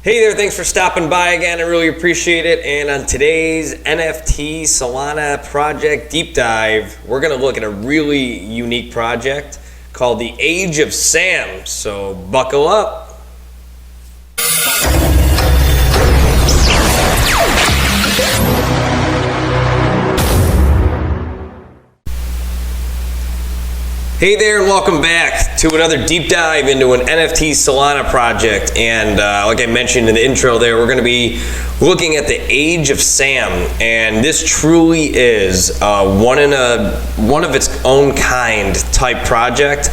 Hey there, thanks for stopping by again. I really appreciate it. And on today's NFT Solana project deep dive, we're going to look at a really unique project called the Age of Sam. So buckle up. Hey there, and welcome back to another deep dive into an NFT Solana project. And like I mentioned in the intro there, we're going to be looking at the Age of Sam. And this truly is one of its own kind type project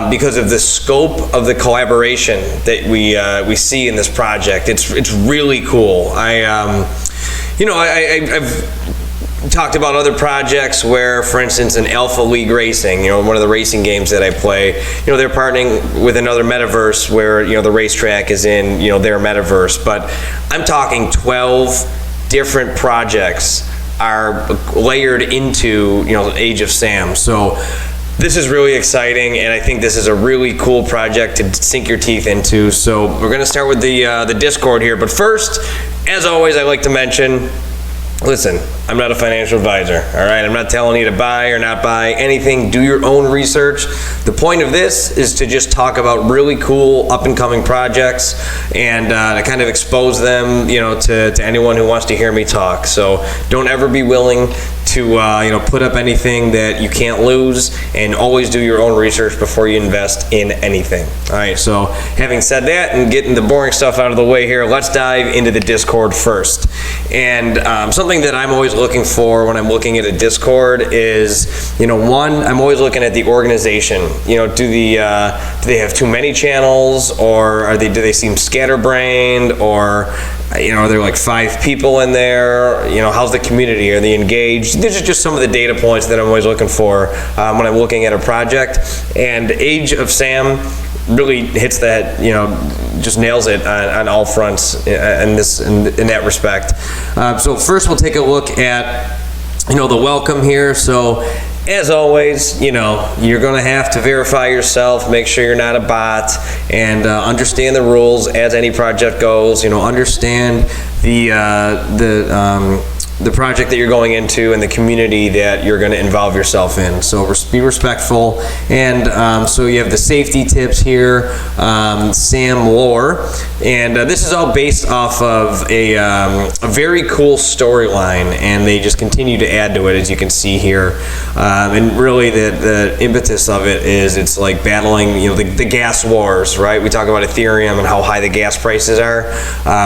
because of the scope of the collaboration that we see in this project. It's really cool. I've talked about other projects where, for instance, in Alpha League Racing, one of the racing games that I play, they're partnering with another metaverse where, the racetrack is in, their metaverse. But I'm talking 12 different projects are layered into, Age of Sam. So this is really exciting, and I think this is a really cool project to sink your teeth into. So we're going to start with the Discord here. But first, as always, I like to mention, listen, I'm not a financial advisor, all right? I'm not telling you to buy or not buy anything. Do your own research. The point of this is to just talk about really cool up-and-coming projects and to kind of expose them, to anyone who wants to hear me talk. So don't ever be willing to, put up anything that you can't lose, and always do your own research before you invest in anything. All right, so having said that and getting the boring stuff out of the way here, let's dive into the Discord first. And something that I'm always looking for when I'm looking at a Discord is, one, I'm always looking at the organization. Do they have too many channels, or do they seem scatterbrained, or are there like 5 people in there? How's the community? Are they engaged? These are just some of the data points that I'm always looking for when I'm looking at a project. And Age of Sam really hits that, just nails it on all fronts in that respect. So first we'll take a look at, the welcome here. So as always, you're going to have to verify yourself, make sure you're not a bot, and understand the rules as any project goes. Understand the project that you're going into and the community that you're going to involve yourself in. So be respectful. And so you have the safety tips here, Sam lore, and this is all based off of a very cool storyline, and they just continue to add to it, as you can see here. And really the impetus of it is it's like battling the gas wars, right? We talk about Ethereum and how high the gas prices are.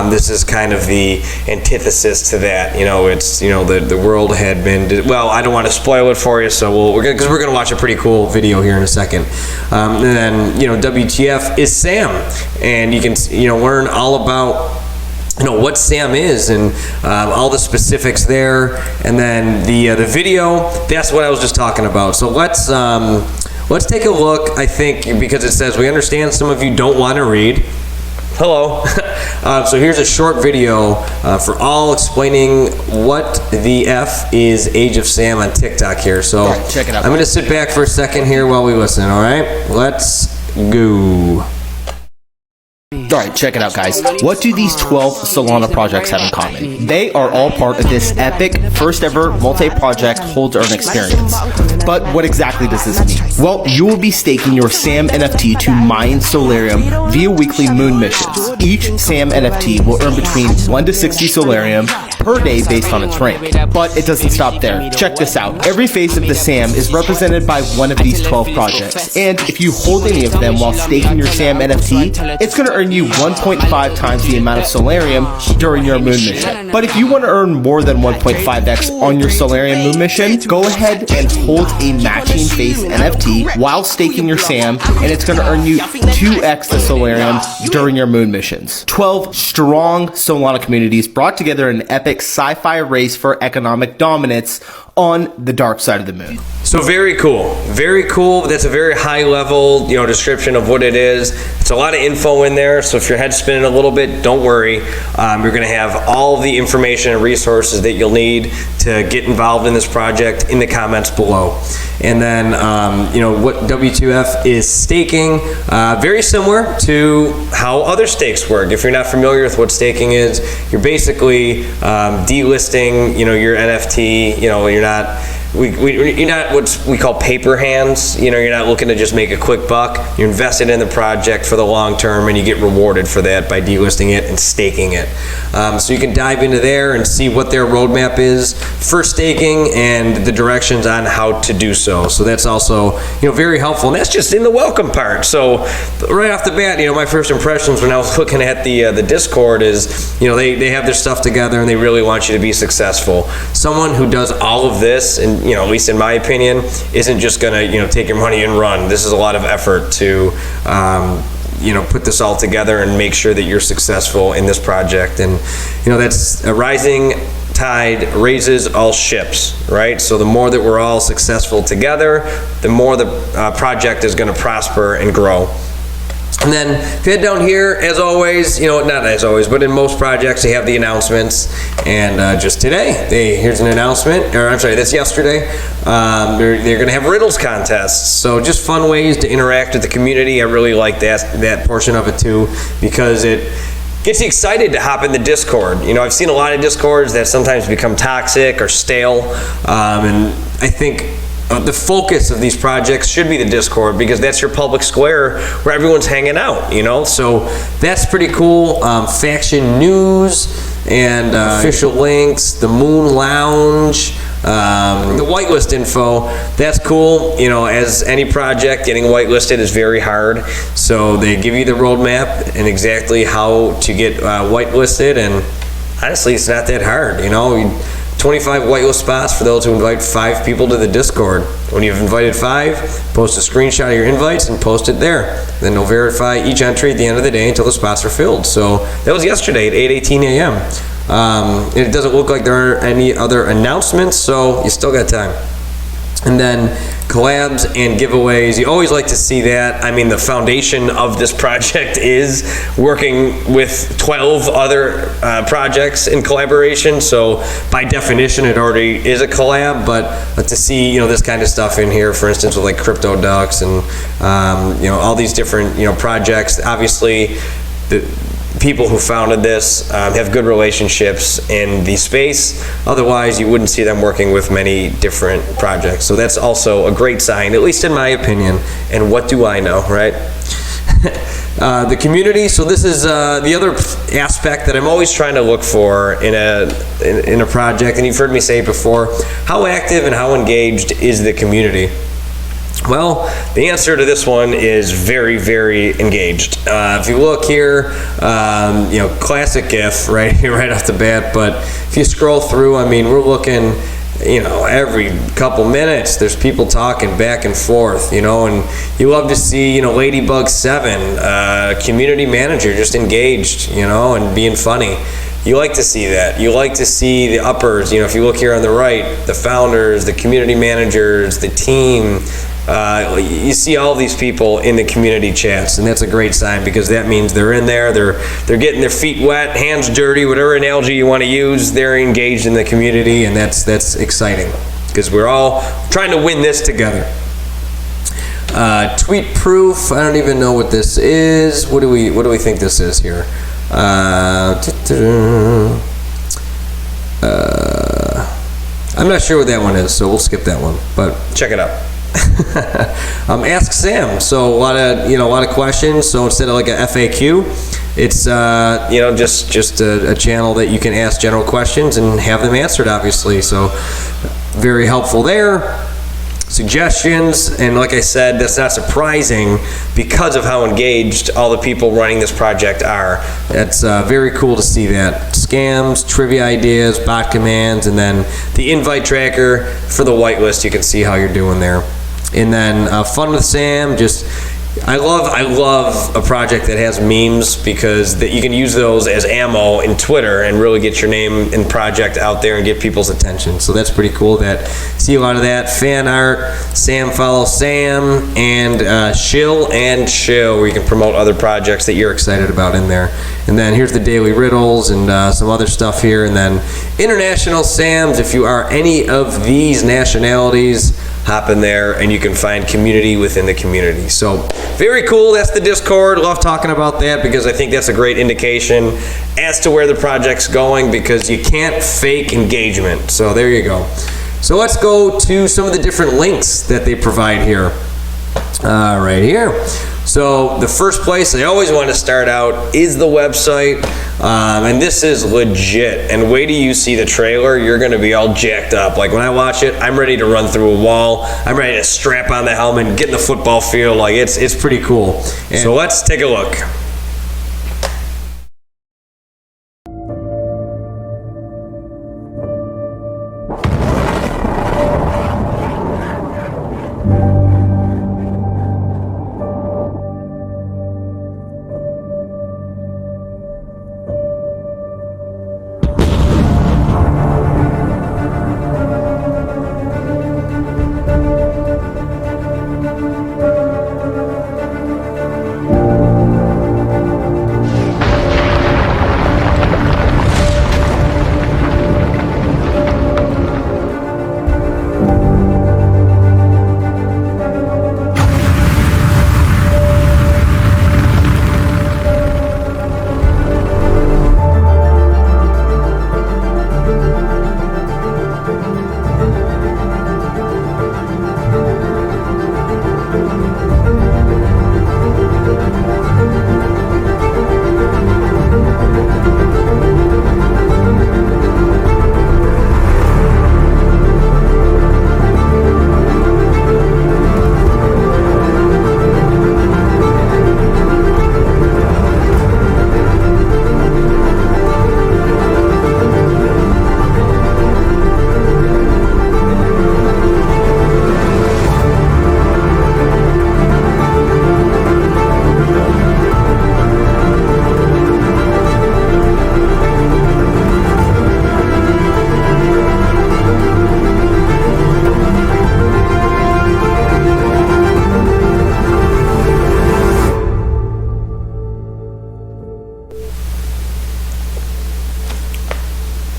This is kind of the antithesis to that. It's the world had been, well, I don't want to spoil it for you, so because we're going to watch a pretty cool video here in a second. And then WTF is Sam, and you can learn all about what Sam is and all the specifics there. And then the video, that's what I was just talking about. So let's take a look. I think because it says we understand some of you don't want to read. Hello. So here's a short video for all explaining what the F is Age of Sam on TikTok here. So right, check it out. I'm going to sit back for a second here while we listen, all right? Let's go. Alright, check it out, guys. What do these 12 Solana projects have in common? They are all part of this epic, first ever multi-project hold-to-earn experience. But what exactly does this mean? Well, you will be staking your SAM NFT to mine Solarium via weekly moon missions. Each SAM NFT will earn between 1 to 60 Solarium per day based on its rank. But it doesn't stop there. Check this out. Every phase of the SAM is represented by one of these 12 projects. And if you hold any of them while staking your SAM NFT, it's going to earn you 1.5 times the amount of Solarium during your moon mission. But if you want to earn more than 1.5x on your Solarium moon mission, go ahead and hold a matching face NFT while staking your SAM, and it's going to earn you 2x the Solarium during your moon missions. 12 strong Solana communities brought together in an epic sci-fi race for economic dominance, on the dark side of the moon. So very cool, very cool. That's a very high level, description of what it is. It's a lot of info in there, so if your head's spinning a little bit, don't worry. You're gonna have all the information and resources that you'll need to get involved in this project in the comments below. And then, what W2F is staking, very similar to how other stakes work. If you're not familiar with what staking is, you're basically delisting, your NFT. You're not what we call paper hands. You're not looking to just make a quick buck. You're invested in the project for the long term, and you get rewarded for that by delisting it and staking it. So you can dive into there and see what their roadmap is for staking and the directions on how to do so. So that's also very helpful, and that's just in the welcome part. So right off the bat, my first impressions when I was looking at the Discord is they have their stuff together and they really want you to be successful. Someone who does all of this, and at least in my opinion, isn't just gonna take your money and run. This is a lot of effort to put this all together and make sure that you're successful in this project. And that's a rising tide raises all ships, right? So the more that we're all successful together, the more the project is going to prosper and grow. And then if you head down here, as always, not as always, but in most projects, they have the announcements. And just today, here's an announcement, or I'm sorry, that's yesterday. They're going to have riddles contests. So just fun ways to interact with the community. I really like that portion of it too, because it gets you excited to hop in the Discord. I've seen a lot of Discords that sometimes become toxic or stale, and I think the focus of these projects should be the Discord, because that's your public square where everyone's hanging out, so that's pretty cool. Faction news and official links, the Moon Lounge, the whitelist info, that's cool. As any project, getting whitelisted is very hard. So they give you the roadmap and exactly how to get whitelisted, and honestly, it's not that hard. 25 whitelist spots for those who invite 5 people to the Discord. When you've invited 5, post a screenshot of your invites and post it there. Then they'll verify each entry at the end of the day until the spots are filled. So that was yesterday at 8:18 a.m. It doesn't look like there are any other announcements, so you still got time. And then collabs and giveaways, you always like to see that. I mean, the foundation of this project is working with 12 other projects in collaboration, so by definition it already is a collab. But to see this kind of stuff in here, for instance with like Crypto Ducks and all these different projects, obviously the people who founded this have good relationships in the space. Otherwise, you wouldn't see them working with many different projects. So that's also a great sign, at least in my opinion. And what do I know, right? The community. So this is the other aspect that I'm always trying to look for in a project. And you've heard me say it before. How active and how engaged is the community? Well, the answer to this one is very, very engaged. If you look here, classic GIF right here, right off the bat. But if you scroll through, I mean, we're looking, every couple minutes, there's people talking back and forth, and you love to see, Ladybug7, community manager, just engaged, and being funny. You like to see that. You like to see the uppers. If you look here on the right, the founders, the community managers, the team. You see all these people in the community chats, and that's a great sign, because that means they're in there, they're getting their feet wet, hands dirty, whatever analogy you want to use. They're engaged in the community, and that's exciting, because we're all trying to win this together. Tweet proof. I don't even know what this is. What do we think this is here? I'm not sure what that one is, so we'll skip that one, but check it out. Ask Sam. So a lot of questions. So instead of like a FAQ, it's just a channel that you can ask general questions and have them answered, obviously. So very helpful there. Suggestions, and like I said, that's not surprising because of how engaged all the people running this project are. That's very cool to see that. Scams, trivia ideas, bot commands, and then the invite tracker for the whitelist. You can see how you're doing there. And then Fun with Sam, just I love a project that has memes because you can use those as ammo in Twitter and really get your name and project out there and get people's attention. So that's pretty cool. See a lot of that fan art. Sam follow Sam, and Shill and Chill, where you can promote other projects that you're excited about in there. And then here's the daily riddles and some other stuff here. And then International Sams. If you are any of these nationalities, hop in there and you can find community within the community. So very cool. That's the Discord. Love talking about that because I think that's a great indication as to where the project's going, because you can't fake engagement. So there you go. So let's go to some of the different links that they provide here. Right here. So the first place I always want to start out is the website, and this is legit. And wait till you see the trailer, you're going to be all jacked up. Like when I watch it, I'm ready to run through a wall. I'm ready to strap on the helmet and get in the football field. Like it's pretty cool. So let's take a look.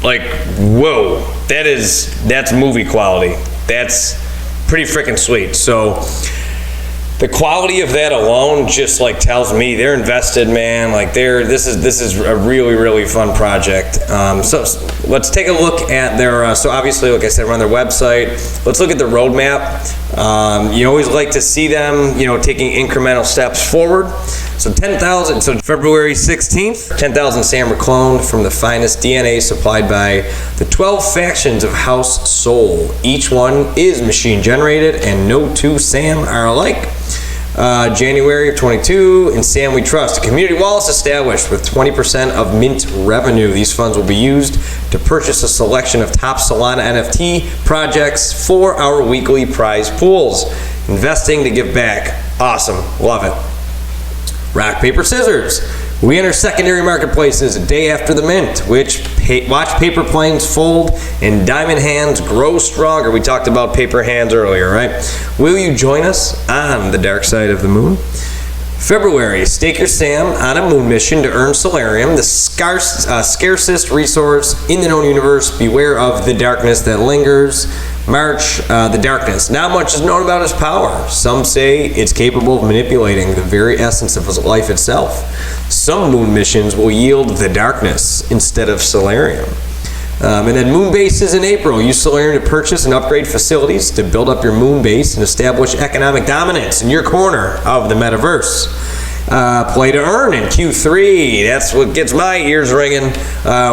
Like, whoa, that's movie quality. That's pretty freaking sweet. So the quality of that alone just like tells me they're invested, man. Like this is a really fun project. So let's take a look at their. So obviously, like I said, we're on their website. Let's look at the roadmap. You always like to see them, taking incremental steps forward. So 10,000. So February 16th, 10,000 SAM were cloned from the finest DNA supplied by the 12 factions of House Soul. Each one is machine generated, and no two SAM are alike. January of 22, in SAM We Trust, a community wallet is established with 20% of mint revenue. These funds will be used to purchase a selection of top Solana NFT projects for our weekly prize pools. Investing to give back. Awesome. Love it. Rock, paper, scissors. We enter secondary marketplaces a day after the mint, which watch paper planes fold and diamond hands grow stronger. We talked about paper hands earlier, right? Will you join us on the dark side of the moon? February, stake your SAM on a moon mission to earn Solarium, the scarcest resource in the known universe. Beware of the darkness that lingers. March, the darkness. Not much is known about its power. Some say it's capable of manipulating the very essence of life itself. Some moon missions will yield the darkness instead of Solarium. And then moon bases in April. Use Solarium to purchase and upgrade facilities to build up your moon base and establish economic dominance in your corner of the metaverse. Play to earn in Q3. That's what gets my ears ringing.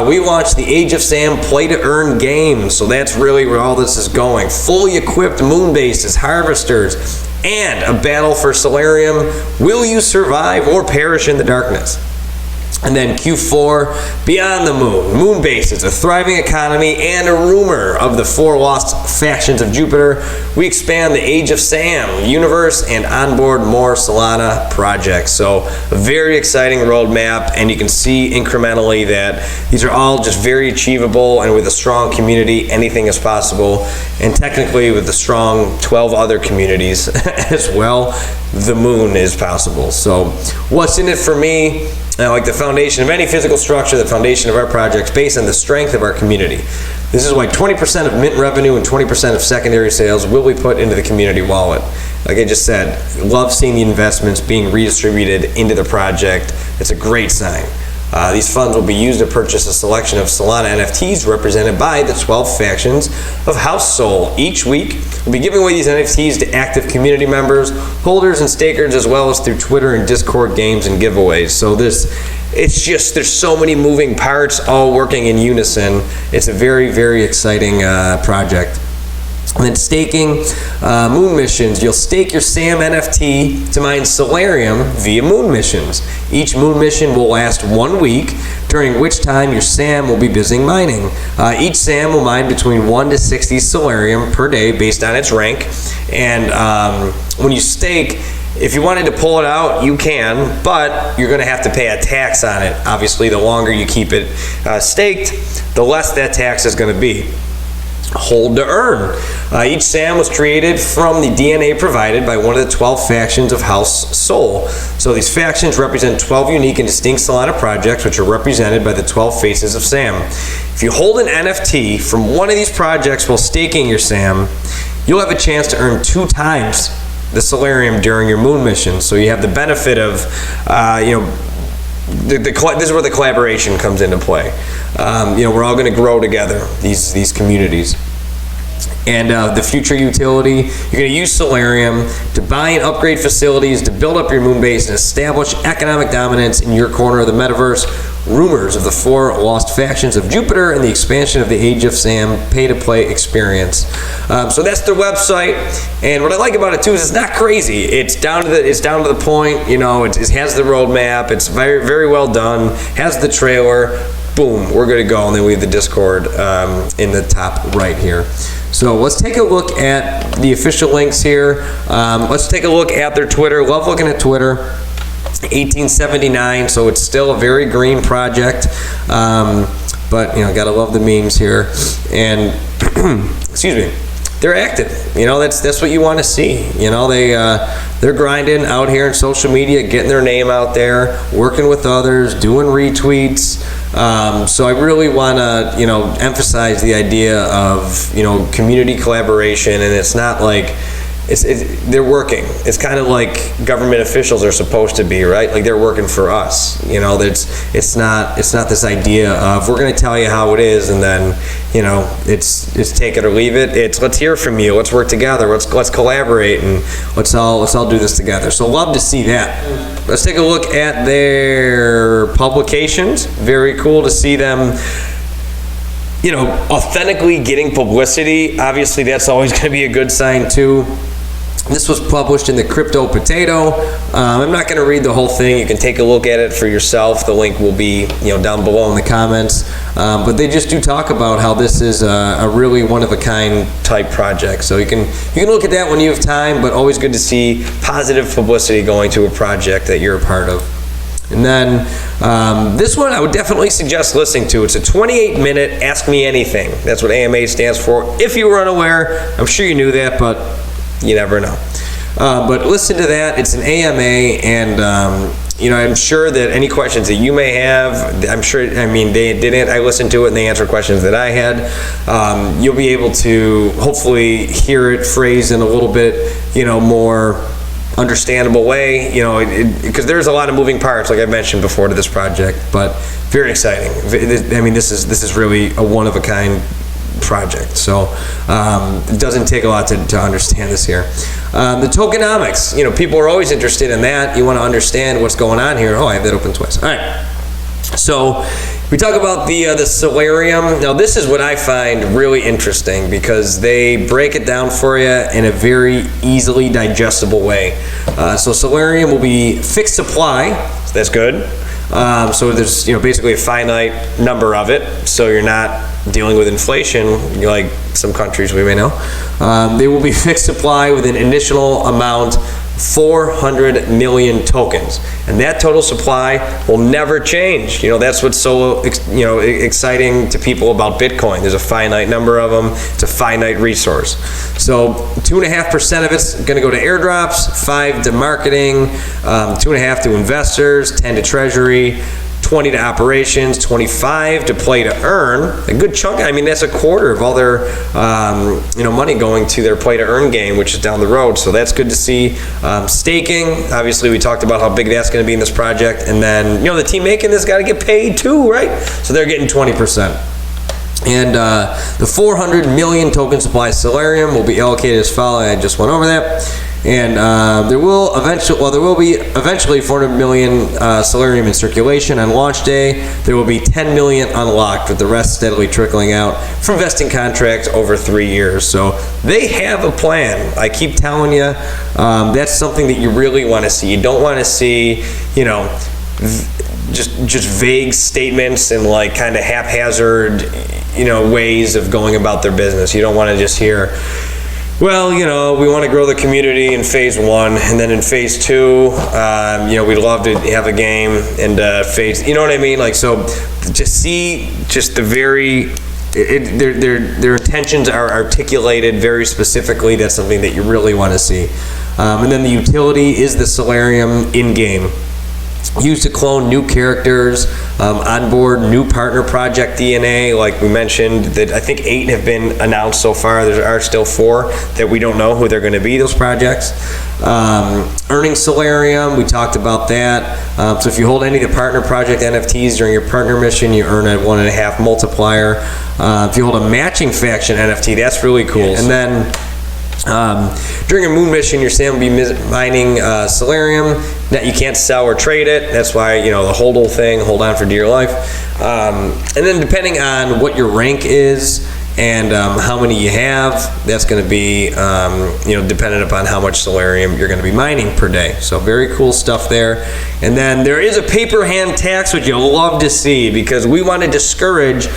We launched the Age of Sam play to earn game. So that's really where all this is going. Fully equipped moon bases, harvesters, and a battle for Solarium. Will you survive or perish in the darkness? And then Q4, Beyond the Moon. Moonbase is a thriving economy and a rumor of the 4 lost factions of Jupiter. We expand the Age of Sam universe and onboard more Solana projects. So a very exciting roadmap, and you can see incrementally that these are all just very achievable, and with a strong community, anything is possible. And technically with the strong 12 other communities as well, the moon is possible. So what's in it for me? Like the foundation of any physical structure, the foundation of our projects based on the strength of our community. This is why 20% of mint revenue and 20% of secondary sales will be put into the community wallet. Like I just said, love seeing the investments being redistributed into the project. It's a great sign. These funds will be used to purchase a selection of Solana NFTs represented by the 12 factions of House Sol. Each week, we'll be giving away these NFTs to active community members, holders, and stakers, as well as through Twitter and Discord games and giveaways. So it's just, there's so many moving parts all working in unison. It's a very, very exciting project. And then staking, moon missions. You'll stake your SAM NFT to mine Solarium via moon missions. Each moon mission will last 1 week, during which time your SAM will be busy mining. Each SAM will mine between 1 to 60 Solarium per day based on its rank. And when you stake, if you wanted to pull it out, you can, but you're going to have to pay a tax on it. Obviously, the longer you keep it staked, the less that tax is going to be. Hold to earn. Each SAM was created from the DNA provided by one of the 12 factions of House Sol. So these factions represent 12 unique and distinct Solana projects, which are represented by the 12 faces of SAM. If you hold an NFT from one of these projects while staking your SAM, you'll have a chance to earn 2 times the Solarium during your moon mission. So you have the benefit of, this is where the collaboration comes into play. We're all going to grow together, these communities. And the future utility, you're going to use Solarium to buy and upgrade facilities, to build up your moon base and establish economic dominance in your corner of the metaverse. Rumors of the 4 lost factions of Jupiter and the expansion of the Age of Sam pay-to-play experience. So that's their website, and what I like about it too is it's not crazy. It's down to the point. It has the roadmap. It's very, very well done. Has the trailer. Boom, we're good to go. And then we have the Discord in the top right here. So let's take a look at the official links here. Let's take a look at their Twitter. Love looking at Twitter. 1879, so it's still a very green project. But gotta love the memes here. And excuse me, they're active. That's what you want to see. They're grinding out here in social media, getting their name out there, working with others, doing retweets. So I really want to, emphasize the idea of, community collaboration, and it's not like they're working. It's kind of like government officials are supposed to be, right? Like they're working for us. It's not this idea of we're going to tell you how it is, and then it's take it or leave it. It's let's hear from you. Let's work together. Let's collaborate, and let's all do this together. So love to see that. Let's take a look at their publications. Very cool to see them authentically getting publicity. Obviously, that's always going to be a good sign too. This was published in the Crypto Potato. I'm not going to read the whole thing. You can take a look at it for yourself. The link will be down below in the comments. But they just do talk about how this is a really one-of-a-kind type project. So you can look at that when you have time, but always good to see positive publicity going to a project that you're a part of. And then this one I would definitely suggest listening to. It's a 28-minute Ask Me Anything. That's what AMA stands for. If you were unaware, I'm sure you knew that, but you never know. But listen to that. It's an AMA, and I'm sure that any questions that you may have, they didn't. I listened to it, and they answered questions that I had. You'll be able to hopefully hear it phrased in a little bit, more understandable way, because there's a lot of moving parts, like I mentioned before, to this project, but very exciting. This is really a one-of-a-kind project, so it doesn't take a lot to understand this here. The tokenomics, people are always interested in that. You want to understand what's going on here. Oh, I have that open twice. All right. So we talk about the Solarium. Now this is what I find really interesting because they break it down for you in a very easily digestible way. So Solarium will be fixed supply, so that's good. So there's, basically a finite number of it. So you're not dealing with inflation like some countries we may know. They will be fixed supply with an initial amount 400 million tokens, and that total supply will never change. That's what's so exciting to people about Bitcoin. There's a finite number of them. It's a finite resource. So 2.5% of it's going to go to airdrops, 5% to marketing, 2.5% to investors, 10% to treasury, 20% to operations, 25% to play to earn. A good chunk. That's a quarter of all their money going to their play to earn game, which is down the road. So that's good to see. Staking, obviously we talked about how big that's going to be in this project, and then the team making this got to get paid too, right? So they're getting 20%. And the 400 million token supply of Solarium will be allocated as follows. I just went over that. And there will be eventually 400 million Solarium in circulation on launch day. There will be 10 million unlocked, with the rest steadily trickling out from vesting contracts over 3 years. So they have a plan. I keep telling you, that's something that you really want to see. You don't want to see, just vague statements and like kind of haphazard, ways of going about their business. You don't want to just hear, well, we want to grow the community in phase 1, and then in phase 2, we'd love to have a game, and phase, what I mean? Like, so just see just the their intentions are articulated very specifically. That's something that you really want to see. And then the utility is the Solarium in-game. Used to clone new characters, onboard new partner project DNA, like we mentioned, that I think 8 have been announced so far. There are still 4 that we don't know who they're going to be, those projects. Earning Solarium, we talked about that. So if you hold any of the partner project NFTs during your partner mission, you earn a 1.5 multiplier. If you hold a matching faction NFT, that's really cool. Yes. And then during a moon mission, your SAM will be mining Solarium. That you can't sell or trade it. That's why, the hodl thing, hold on for dear life. And then depending on what your rank is and how many you have, that's going to be, dependent upon how much Solarium you're going to be mining per day. So very cool stuff there. And then there is a paper hand tax, which you'll love to see, because we want to discourage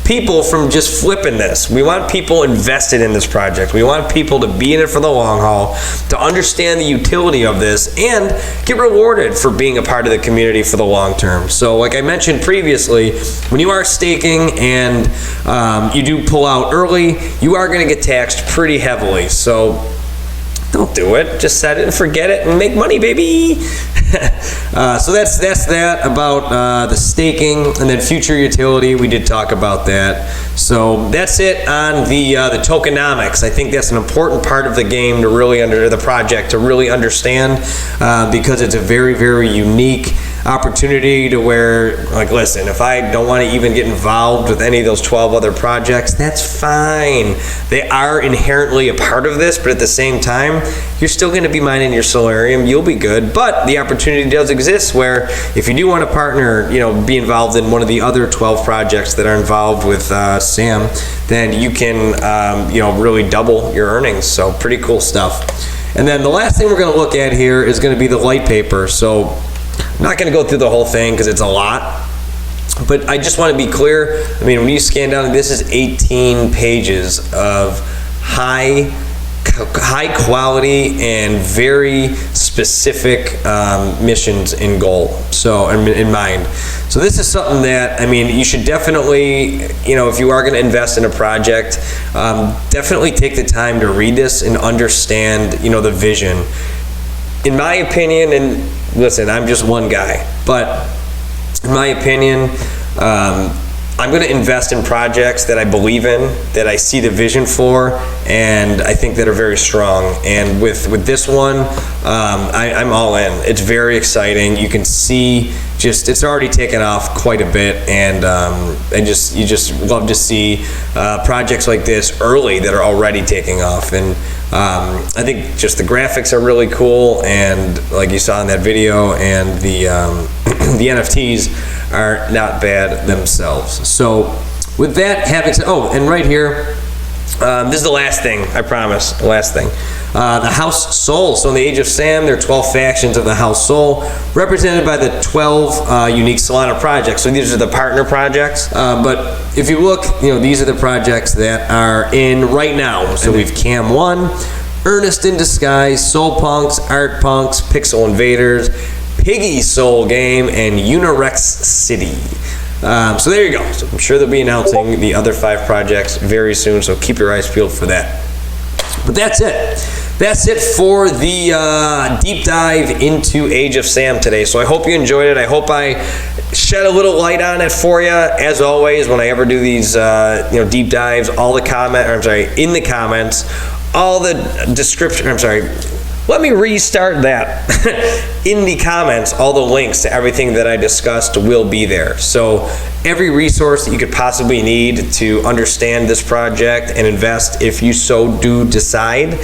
people from just flipping this. We want people invested in this project. We want people to be in it for the long haul, to understand the utility of this, and get rewarded for being a part of the community for the long term. So like I mentioned previously, when you are staking and you do pull out early, you are going to get taxed pretty heavily. So don't do it. Just set it and forget it and make money, baby. So that's that about the staking. And then future utility, we did talk about that. So that's it on the tokenomics. I think that's an important part of the game to really the project to really understand, because it's a very, very unique opportunity to where, like, listen, if I don't want to even get involved with any of those 12 other projects, that's fine. They are inherently a part of this, but at the same time, you're still going to be mining your Solarium. You'll be good, but the opportunity does exist where if you do want to partner, be involved in one of the other 12 projects that are involved with SAM, then you can, really double your earnings. So pretty cool stuff. And then the last thing we're going to look at here is going to be the lightpaper. So I'm not going to go through the whole thing because it's a lot, but I just want to be clear. When you scan down, this is 18 pages of high quality and very specific missions in goal, so in mind. So this is something that, you should definitely, if you are going to invest in a project, definitely take the time to read this and understand, the vision. In my opinion, and listen, I'm just one guy, but in my opinion, I'm going to invest in projects that I believe in, that I see the vision for, and I think that are very strong. And with this one, I'm all in. It's very exciting. You can see it's already taken off quite a bit, and you just love to see projects like this early that are already taking off. And I think just the graphics are really cool, and like you saw in that video, and the the NFTs are not bad themselves. So with that having said, and right here, This is the last thing, I promise, the last thing. The House Soul. So in the Age of Sam, there are 12 factions of the House Soul, represented by the 12 unique Solana projects. So these are the partner projects. But if you look, these are the projects that are in right now. So we've Cam 1, Earnest in Disguise, Soul Punks, Art Punks, Pixel Invaders, Piggy Soul Game, and Unirex City. So there you go. So I'm sure they'll be announcing the other 5 projects very soon, so keep your eyes peeled for that. But that's it. That's it for the deep dive into Age of Sam today. So I hope you enjoyed it. I hope I shed a little light on it for you. As always, when I ever do these deep dives, in the comments, all the description, let me restart that. In the comments, all the links to everything that I discussed will be there. So every resource that you could possibly need to understand this project and invest, if you so do decide,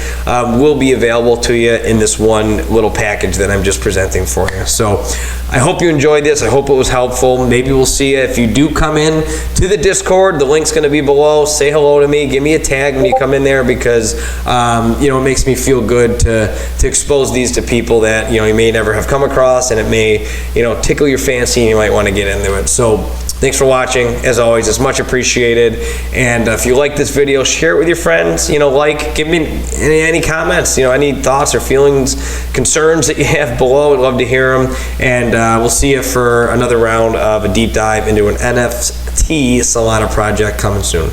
will be available to you in this one little package that I'm just presenting for you. So I hope you enjoyed this. I hope it was helpful. Maybe we'll see you if you do come in to the Discord. The link's going to be below. Say hello to me. Give me a tag when you come in there, because it makes me feel good to expose these to people that you may never have come across, and it may tickle your fancy and you might want to get into it. So thanks for watching. As always, it's much appreciated. And if you like this video, share it with your friends. Give me any comments, any thoughts or feelings, concerns that you have below. I'd love to hear them. And we'll see you for another round of a deep dive into an NFT Solana project coming soon.